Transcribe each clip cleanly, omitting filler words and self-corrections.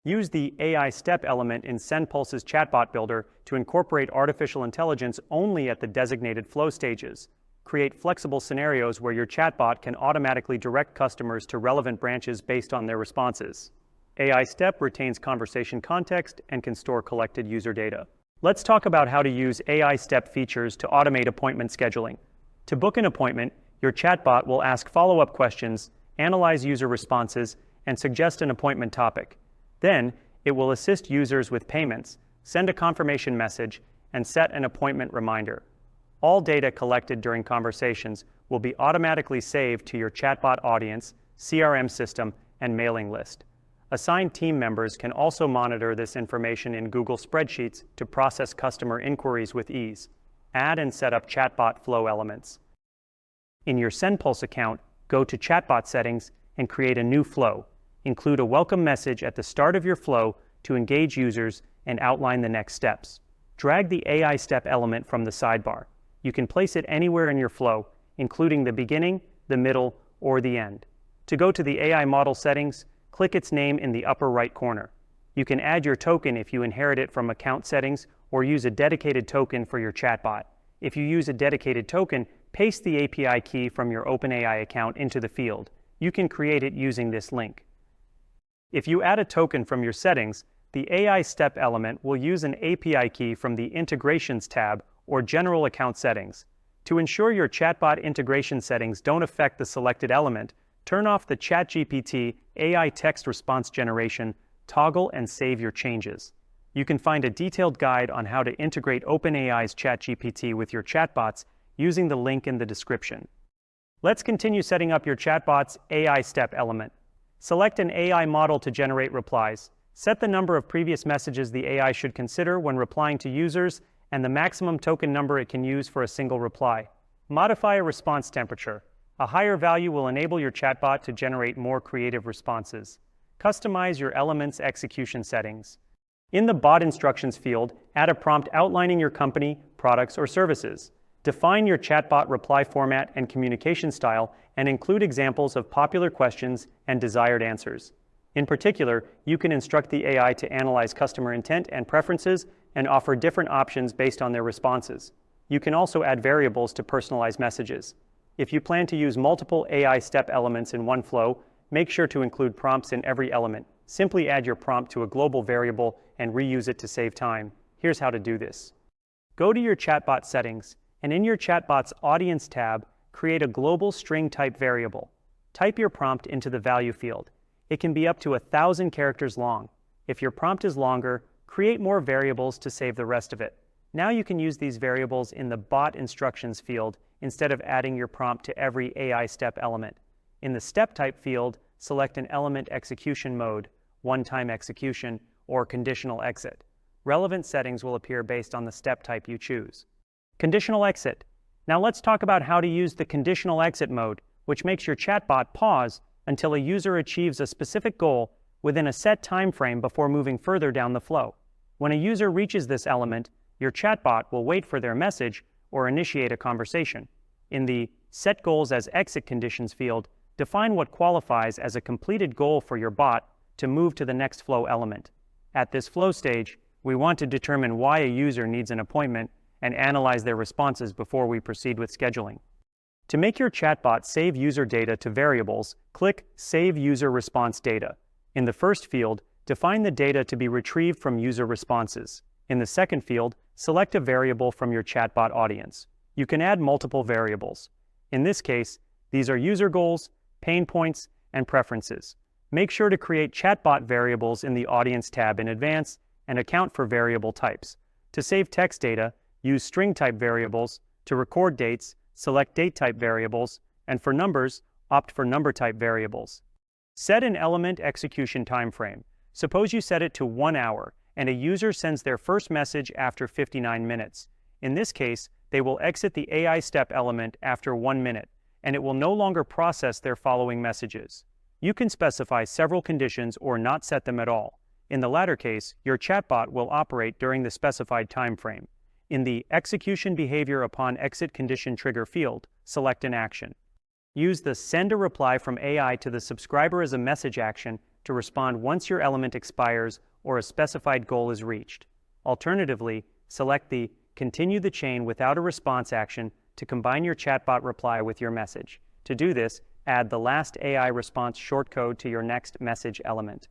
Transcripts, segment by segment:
Use the AI step element in SendPulse's chatbot builder to incorporate artificial intelligence only at the designated flow stages. Create flexible scenarios where your chatbot can automatically direct customers to relevant branches based on their responses. AI step retains conversation context and can store collected user data. Let's talk about how to use AI step features to automate appointment scheduling. To book an appointment, your chatbot will ask follow-up questions, analyze user responses, and suggest an appointment topic. Then, it will assist users with payments, send a confirmation message, and set an appointment reminder. All data collected during conversations will be automatically saved to your chatbot audience, CRM system, and mailing list. Assigned team members can also monitor this information in Google Spreadsheets to process customer inquiries with ease. Add and set up chatbot flow elements. In your SendPulse account, go to Chatbot Settings and create a new flow. Include a welcome message at the start of your flow to engage users and outline the next steps. Drag the AI step element from the sidebar. You can place it anywhere in your flow, including the beginning, the middle, or the end. To go to the AI model settings, click its name in the upper right corner. You can add your token if you inherit it from account settings or use a dedicated token for your chatbot. If you use a dedicated token, paste the API key from your OpenAI account into the field. You can create it using this link. If you add a token from your settings, the AI step element will use an API key from the Integrations tab or General Account Settings. To ensure your chatbot integration settings don't affect the selected element, turn off the ChatGPT AI text response generation, toggle and save your changes. You can find a detailed guide on how to integrate OpenAI's ChatGPT with your chatbots using the link in the description. Let's continue setting up your chatbot's AI step element. Select an AI model to generate replies. Set the number of previous messages the AI should consider when replying to users and the maximum token number it can use for a single reply. Modify a response temperature. A higher value will enable your chatbot to generate more creative responses. Customize your element's execution settings. In the bot instructions field, add a prompt outlining your company, products, or services. Define your chatbot reply format and communication style and include examples of popular questions and desired answers. In particular, you can instruct the AI to analyze customer intent and preferences and offer different options based on their responses. You can also add variables to personalize messages. If you plan to use multiple AI step elements in one flow, make sure to include prompts in every element. Simply add your prompt to a global variable and reuse it to save time. Here's how to do this. Go to your chatbot settings, and in your chatbot's Audience tab, create a global string type variable. Type your prompt into the value field. It can be up to 1,000 characters long. If your prompt is longer, create more variables to save the rest of it. Now you can use these variables in the bot instructions field instead of adding your prompt to every AI step element. In the step type field, select an element execution mode, one-time execution, or conditional exit. Relevant settings will appear based on the step type you choose. Conditional exit. Now let's talk about how to use the conditional exit mode, which makes your chatbot pause until a user achieves a specific goal within a set time frame before moving further down the flow. When a user reaches this element, your chatbot will wait for their message or initiate a conversation. In the Set Goals as Exit Conditions field, define what qualifies as a completed goal for your bot to move to the next flow element. At this flow stage, we want to determine why a user needs an appointment and analyze their responses before we proceed with scheduling. To make your chatbot save user data to variables, click Save User Response Data. In the first field, define the data to be retrieved from user responses. In the second field, select a variable from your chatbot audience. You can add multiple variables. In this case, these are user goals, pain points, and preferences. Make sure to create chatbot variables in the Audience tab in advance and account for variable types. To save text data, use string type variables. To record dates, select date type variables, and for numbers, opt for number type variables. Set an element execution time frame. Suppose you set it to 1 hour, and a user sends their first message after 59 minutes. In this case, they will exit the AI step element after 1 minute, and it will no longer process their following messages. You can specify several conditions or not set them at all. In the latter case, your chatbot will operate during the specified time frame. In the Execution Behavior Upon Exit Condition Trigger field, select an action. Use the Send a Reply from AI to the subscriber as a message action to respond once your element expires or a specified goal is reached. Alternatively, select the Continue the chain without a response action to combine your chatbot reply with your message. To do this, add the last AI response shortcode to your next message element.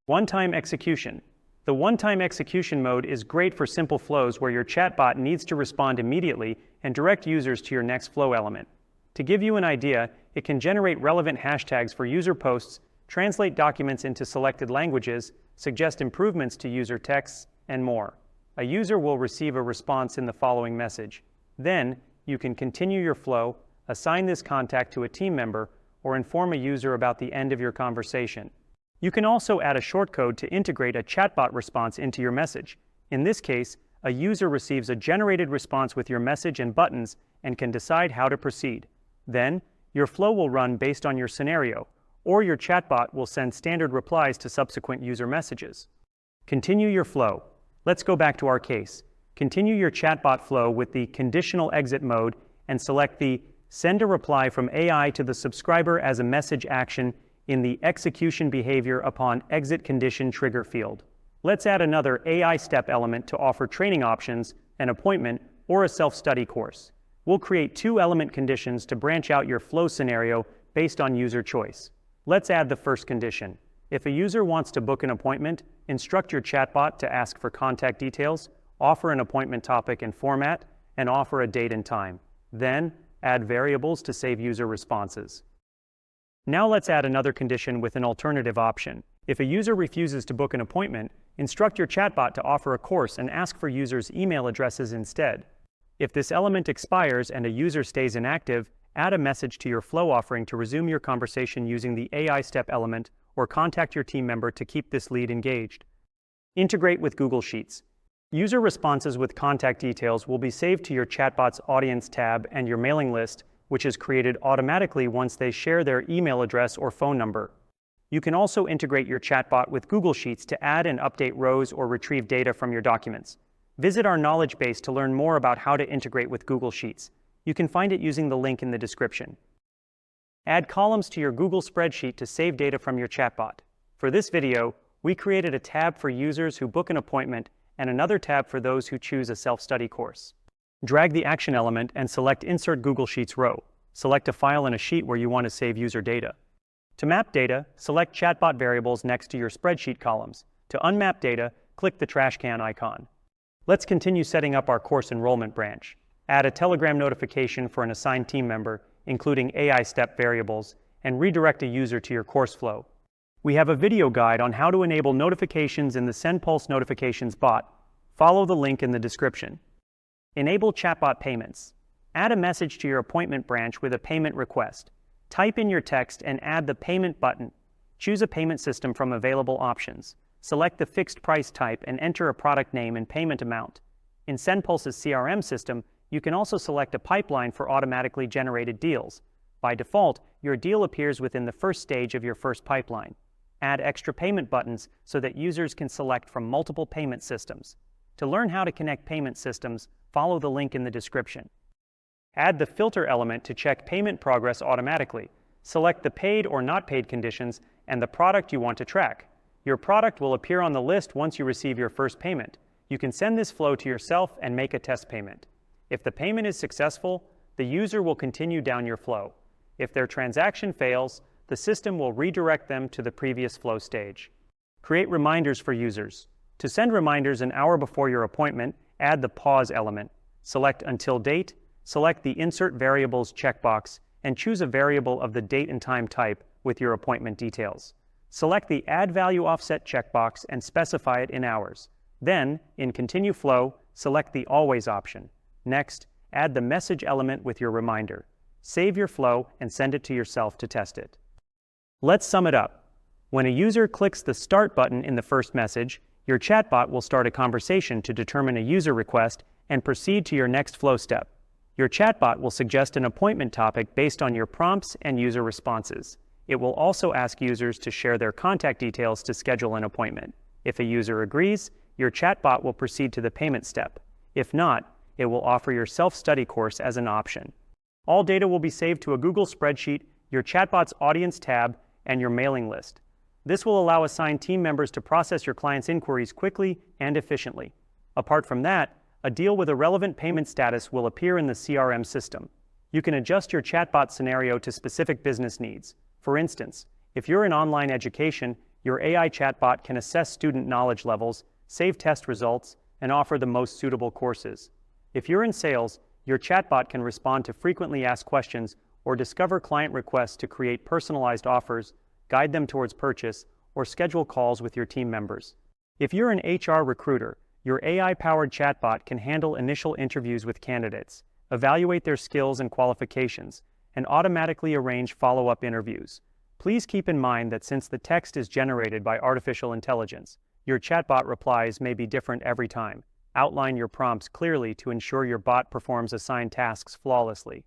One-time execution. The one-time execution mode is great for simple flows where your chatbot needs to respond immediately and direct users to your next flow element. To give you an idea, it can generate relevant hashtags for user posts, translate documents into selected languages, suggest improvements to user texts, and more. A user will receive a response in the following message. Then, you can continue your flow, assign this contact to a team member, or inform a user about the end of your conversation. You can also add a shortcode to integrate a chatbot response into your message. In this case, a user receives a generated response with your message and buttons and can decide how to proceed. Then, your flow will run based on your scenario, or your chatbot will send standard replies to subsequent user messages. Continue your flow. Let's go back to our case. Continue your chatbot flow with the conditional exit mode and select the Send a reply from AI to the subscriber as a message action in the execution behavior upon exit condition trigger field. Let's add another AI step element to offer training options, an appointment, or a self-study course. We'll create two element conditions to branch out your flow scenario based on user choice. Let's add the first condition. If a user wants to book an appointment, instruct your chatbot to ask for contact details, offer an appointment topic and format, and offer a date and time. Then, add variables to save user responses. Now let's add another condition with an alternative option. If a user refuses to book an appointment, instruct your chatbot to offer a course and ask for users' email addresses instead. If this element expires and a user stays inactive, add a message to your flow offering to resume your conversation using the AI step element, or contact your team member to keep this lead engaged. Integrate with Google Sheets. User responses with contact details will be saved to your chatbot's audience tab and your mailing list, which is created automatically once they share their email address or phone number. You can also integrate your chatbot with Google Sheets to add and update rows or retrieve data from your documents. Visit our knowledge base to learn more about how to integrate with Google Sheets. You can find it using the link in the description. Add columns to your Google spreadsheet to save data from your chatbot. For this video, we created a tab for users who book an appointment and another tab for those who choose a self-study course. Drag the action element and select Insert Google Sheets row. Select a file in a sheet where you want to save user data. To map data, select chatbot variables next to your spreadsheet columns. To unmap data, click the trash can icon. Let's continue setting up our course enrollment branch. Add a Telegram notification for an assigned team member, including AI step variables, and redirect a user to your course flow. We have a video guide on how to enable notifications in the SendPulse Notifications bot. Follow the link in the description. Enable chatbot payments. Add a message to your appointment branch with a payment request. Type in your text and add the payment button. Choose a payment system from available options. Select the fixed price type and enter a product name and payment amount. In SendPulse's CRM system, you can also select a pipeline for automatically generated deals. By default, your deal appears within the first stage of your first pipeline. Add extra payment buttons so that users can select from multiple payment systems. To learn how to connect payment systems, follow the link in the description. Add the filter element to check payment progress automatically. Select the paid or not paid conditions and the product you want to track. Your product will appear on the list once you receive your first payment. You can send this flow to yourself and make a test payment. If the payment is successful, the user will continue down your flow. If their transaction fails, the system will redirect them to the previous flow stage. Create reminders for users. To send reminders an hour before your appointment, add the pause element. Select Until Date, select the Insert Variables checkbox, and choose a variable of the date and time type with your appointment details. Select the Add Value Offset checkbox and specify it in hours. Then, in Continue Flow, select the Always option. Next, add the message element with your reminder. Save your flow and send it to yourself to test it. Let's sum it up. When a user clicks the Start button in the first message, your chatbot will start a conversation to determine a user request and proceed to your next flow step. Your chatbot will suggest an appointment topic based on your prompts and user responses. It will also ask users to share their contact details to schedule an appointment. If a user agrees, your chatbot will proceed to the payment step. If not, it will offer your self-study course as an option. All data will be saved to a Google spreadsheet, your chatbot's audience tab, and your mailing list. This will allow assigned team members to process your client's inquiries quickly and efficiently. Apart from that, a deal with a relevant payment status will appear in the CRM system. You can adjust your chatbot scenario to specific business needs. For instance, if you're in online education, your AI chatbot can assess student knowledge levels, save test results, and offer the most suitable courses. If you're in sales, your chatbot can respond to frequently asked questions or discover client requests to create personalized offers, guide them towards purchase, or schedule calls with your team members. If you're an HR recruiter, your AI-powered chatbot can handle initial interviews with candidates, evaluate their skills and qualifications, and automatically arrange follow-up interviews. Please keep in mind that since the text is generated by artificial intelligence, your chatbot replies may be different every time. Outline your prompts clearly to ensure your bot performs assigned tasks flawlessly.